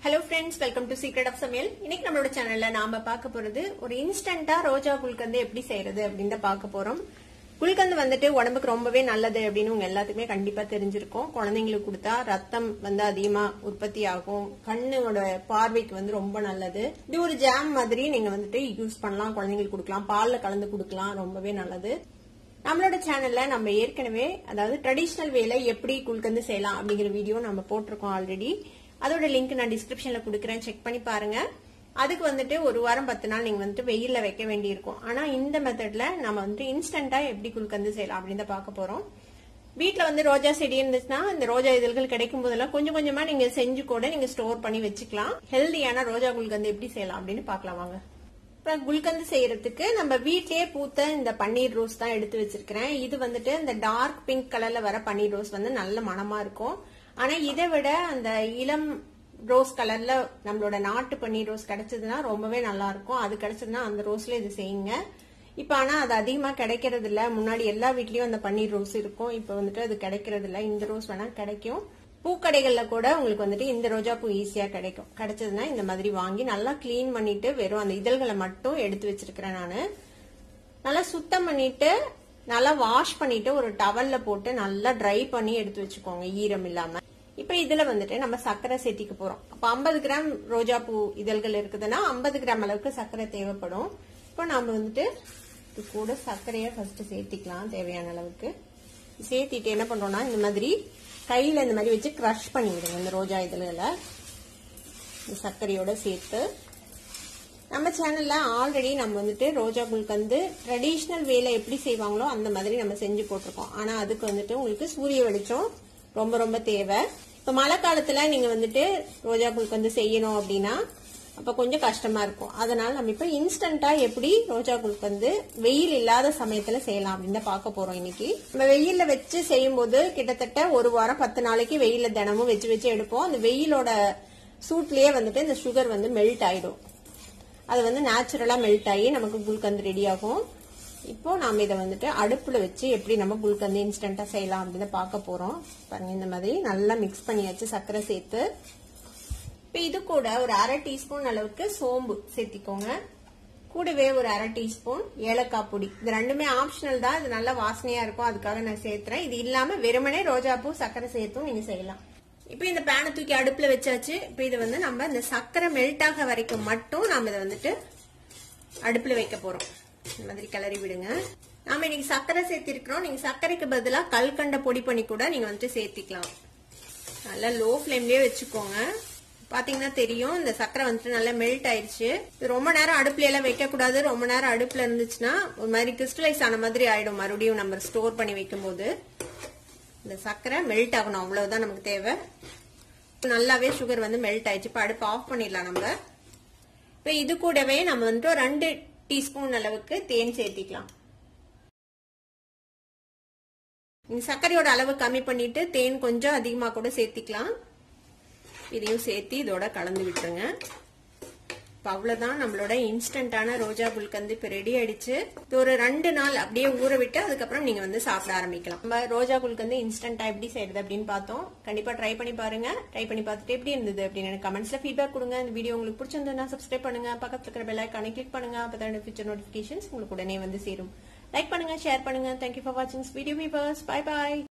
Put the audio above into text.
Hello friends, welcome to Secret of Samiyal. இன்னைக்கு நம்மளோட சேனல்ல நாம பார்க்க போறது ஒரு இன்ஸ்டன்ட்டா ரோஜா குல்கந்து எப்படி செய்யறது அப்படினு பார்க்க போறோம். குல்கந்து வந்துட்டு உடம்புக்கு ரொம்பவே நல்லது அப்படினு உங்க எல்லாத்துக்குமே கண்டிப்பா தெரிஞ்சிருக்கும். குழந்தைகளுக்கு கொடுத்தா ரத்தம் வந்து அதிகமா உற்பத்தி ஆகும். கண்ணோட பார்வைக்கு வந்து ரொம்ப நல்லது. இது ஒரு ஜாம் மாதிரி நீங்க வந்துட்டு யூஸ் பண்ணலாம், குழந்தைகளுக்கு கொடுக்கலாம், பால்ல கலந்து கொடுக்கலாம், ரொம்பவே நல்லது. நம்மளோட சேனல்ல நம்ம ஏற்கனவே அதாவது ட்ரெடிஷனல் வேல எப்படி குல்கந்து செய்யலாம் அப்படிங்கிற வீடியோ நம்ம போட்டிருக்கோம் ஆல்ரெடி. அதோட லிங்க் நான் டிஸ்கிரிப்ஷன்ல கொடுக்குறேன், செக் பண்ணி பாருங்க. அதுக்கு வந்துட்டு ஒரு வாரம் 10 நாள் நீங்க வந்துட்டு வெயில்ல வைக்க வேண்டி இருக்கும். ஆனா இந்த மெத்தட்ல நம்ம வந்துட்டு இன்ஸ்டன்டா எப்படி குல்கந்து செய்யலாம் அப்படின்னு பார்க்க போறோம். வீட்டுல வந்து ரோஜா செடி இருந்துச்சுன்னா இந்த ரோஜா இதழ்கள் கிடைக்கும் போதெல்லாம் கொஞ்சம் கொஞ்சமா நீங்க செஞ்சு கூட நீங்க ஸ்டோர் பண்ணி வச்சுக்கலாம். ஹெல்தியான ரோஜா குல்கந்து எப்படி செய்யலாம் அப்படின்னு பாக்கலாம் வாங்க. குல்கந்து செய்யறதுக்கு நம்ம வீட்லயே பூத்த இந்த பன்னீர் ரோஸ் தான் எடுத்து வச்சிருக்கிறேன். இது வந்துட்டு இந்த டார்க் பிங்க் கலர்ல வர பன்னீர் ரோஸ் வந்து நல்ல மணமா இருக்கும். ஆனா இதை விட அந்த இளம் ரோஸ் கலர்ல நம்மளோட நாட்டு பன்னீர் ரோஸ் கிடைச்சதுன்னா ரொம்பவே நல்லா இருக்கும். அது கிடைச்சதுன்னா அந்த ரோஸ்ல இது செய்யுங்க. இப்ப ஆனா அது அதிகமா கிடைக்கிறது இல்ல. முன்னாடி எல்லா வீட்லயும் அந்த பன்னீர் ரோஸ் இருக்கும், இப்ப வந்துட்டு அது கிடைக்கிறது இல்ல. இந்த ரோஸ் வேணா கிடைக்கும். பூக்கடைகள்ல கூட உங்களுக்கு வந்துட்டு இந்த ரோஜா பூ ஈஸியா கிடைக்கும். கிடைச்சதுன்னா இந்த மாதிரி வாங்கி நல்லா கிளீன் பண்ணிட்டு வெறும் அந்த இதழ்களை மட்டும் எடுத்து வச்சிருக்கிறேன். நானு நல்லா சுத்தம் பண்ணிட்டு நல்லா வாஷ் பண்ணிட்டு ஒரு டவல்ல போட்டு நல்லா ட்ரை பண்ணி எடுத்து வச்சுக்கோங்க, ஈரம் இல்லாம. இப்ப இதுல வந்துட்டு நம்ம சர்க்கரை சேர்த்திக்க போறோம். அப்ப 50 கிராம் ரோஜா பூ இதழ்கள் இருக்குதுன்னா 50 கிராம் அளவுக்கு சர்க்கரை தேவைப்படும். இப்போ நாம வந்துட்டு இது கூட சர்க்கரைய ஃபர்ஸ்ட் சேர்த்திக்கலாம் தேவையான அளவுக்கு. சேர்த்திட்டு என்ன பண்றோம்னா இந்த மாதிரி கையில இந்த மாதிரி வச்சு கிரஷ் பண்ணி விடுங்க. இந்த ரோஜா இதழ்களை இந்த சர்க்கரையோட சேர்த்து நம்ம சேனல்ல ஆல்ரெடி நம்ம வந்துட்டு ரோஜா குல்கந்து ட்ரெடிஷனல் வேல எப்படி செய்வாங்களோ அந்த மாதிரி நம்ம செஞ்சு போட்டிருக்கோம். ஆனா அதுக்கு வந்துட்டு உங்களுக்கு சூரிய வெளிச்சம் ரொம்ப ரொம்ப தேவை. இப்ப மழை காலத்துல நீங்க வந்துட்டு ரோஜா குல்கந்து செய்யணும் அப்படின்னா அப்ப கொஞ்சம் கஷ்டமா இருக்கும். அதனால நம்ம இப்ப இன்ஸ்டன்டா எப்படி ரோஜா குல்கந்து வெயில் இல்லாத சமயத்துல செய்யலாம் அப்படின்னு பார்க்க போறோம் இன்னைக்கு. நம்ம வெயில்ல வச்சு செய்யும் போது கிட்டத்தட்ட ஒரு வாரம் 10 நாளைக்கு வெயில்ல தினமும் வச்சு வச்சு எடுப்போம். அந்த வெயிலோட சூட்லயே வந்துட்டு இந்த சுகர் வந்து மெல்ட் ஆயிடும். அது வந்து நேச்சுரலா மெல்ட் ஆகி நமக்கு குல்கந்து ரெடி ஆகும். இப்போ நாம இதை வந்துட்டு அடுப்புல வச்சு எப்படி நம்ம குல்கந்து இன்ஸ்டன்டா செய்யலாம் அப்படின்னு பார்க்க போறோம். பாருங்க இந்த மாதிரி நல்லா மிக்ஸ் பண்ணியாச்சு சர்க்கரை சேர்த்து. இப்ப இது கூட ஒரு 1/2 டீஸ்பூன் அளவுக்கு சோம்பு சேர்த்திக்கோங்க. கூடவே ஒரு 1/2 டீஸ்பூன் ஏலக்காய் பொடி. இது ரெண்டுமே ஆப்ஷனல் தான், இது நல்ல வாசனையா இருக்கும், அதுக்காக நான் சேர்த்துறேன். இது இல்லாம வெறுமனே ரோஜாப்பூ சர்க்கரை சேர்த்தும் நீங்க செய்யலாம். இப்ப இந்த பேனை தூக்கி அடுப்புல வச்சாச்சு. இப்ப இது வந்து நம்ம இந்த சர்க்கரை மெல்ட் ஆக வரைக்கும் மட்டும் நாம இதை வந்துட்டு அடுப்புல வைக்க போறோம். இந்த மாதிரி கிளறி விடுங்க. நாம இன்னைக்கு சர்க்கரை சேர்த்திருக்கிறோம். நீங்க சர்க்கரைக்கு பதிலா கல்கண்ட பொடி பண்ணி கூட நீங்க வந்துட்டு சேர்த்திக்கலாம். நல்லா லோ ஃபிளேம்லயே வச்சுக்கோங்க. பாத்தீங்கன்னா தெரியும் இந்த சர்க்கரை வந்துட்டு நல்லா மெல்ட் ஆயிடுச்சு. இது ரொம்ப நேரம் அடுப்புல எல்லாம் வைக்க கூடாது. ரொம்ப நேரம் அடுப்புல இருந்துச்சுன்னா ஒரு மாதிரி கிறிஸ்டலைஸ் ஆன மாதிரி ஆயிடும். மறுபடியும் நம்ம ஸ்டோர் பண்ணி வைக்கும் போது இந்த சர்க்கரை மெல்ட் ஆகணும், அவ்வளவுதான் நமக்கு தேவை. நல்லாவே சுகர் வந்து மெல்ட் ஆயிடுச்சு. இப்ப அடுப்பு ஆஃப் பண்ணிடலாம் நம்ம. இப்ப இது கூடவே நம்ம வந்துட்டு 2 டீஸ்பூன் அளவுக்கு தேன் சேர்த்திக்கலாம். சர்க்கரையோட அளவு கம்மி பண்ணிட்டு தேன் கொஞ்சம் அதிகமா கூட சேர்த்திக்கலாம். இதையும் சேர்த்து இதோட கலந்து விட்டுருங்க. அவ்வளவுதான், நம்மளோட இன்ஸ்டன்டான ரோஜா குல்கந்து இப்ப ரெடி ஆயிடுச்சு. இது ஒரு 2 நாள் அப்படியே ஊற விட்டு அதுக்கப்புறம் நீங்க வந்து சாப்பிட ஆரம்பிக்கலாம். நம்ம ரோஜா குல்கந்து இன்ஸ்டன்டா எப்படி செய்யறது அப்படின்னு பார்த்தோம். கண்டிப்பா ட்ரை பண்ணி பாருங்க. ட்ரை பண்ணி பார்த்துட்டு எப்படி இருந்தது அப்படின்னு எனக்கு கமெண்ட்ஸ்ல ஃபீட்பேக் கொடுங்க. இந்த வீடியோ உங்களுக்கு பிடிச்சிருந்தா சப்ஸ்கிரைப் பண்ணுங்க, பக்கத்துல இருக்கிற பெல் ஐகானை கிளிக் பண்ணுங்க. அப்பதான் ஃபியூச்சர் நோட்டிபிகேஷன்ஸ் உங்களுக்கு உடனே வந்து சேரும். லைக் பண்ணுங்க, ஷேர் பண்ணுங்க. தேங்க்யூ ஃபார் வாட்சிங் வீடியோ. Bye by.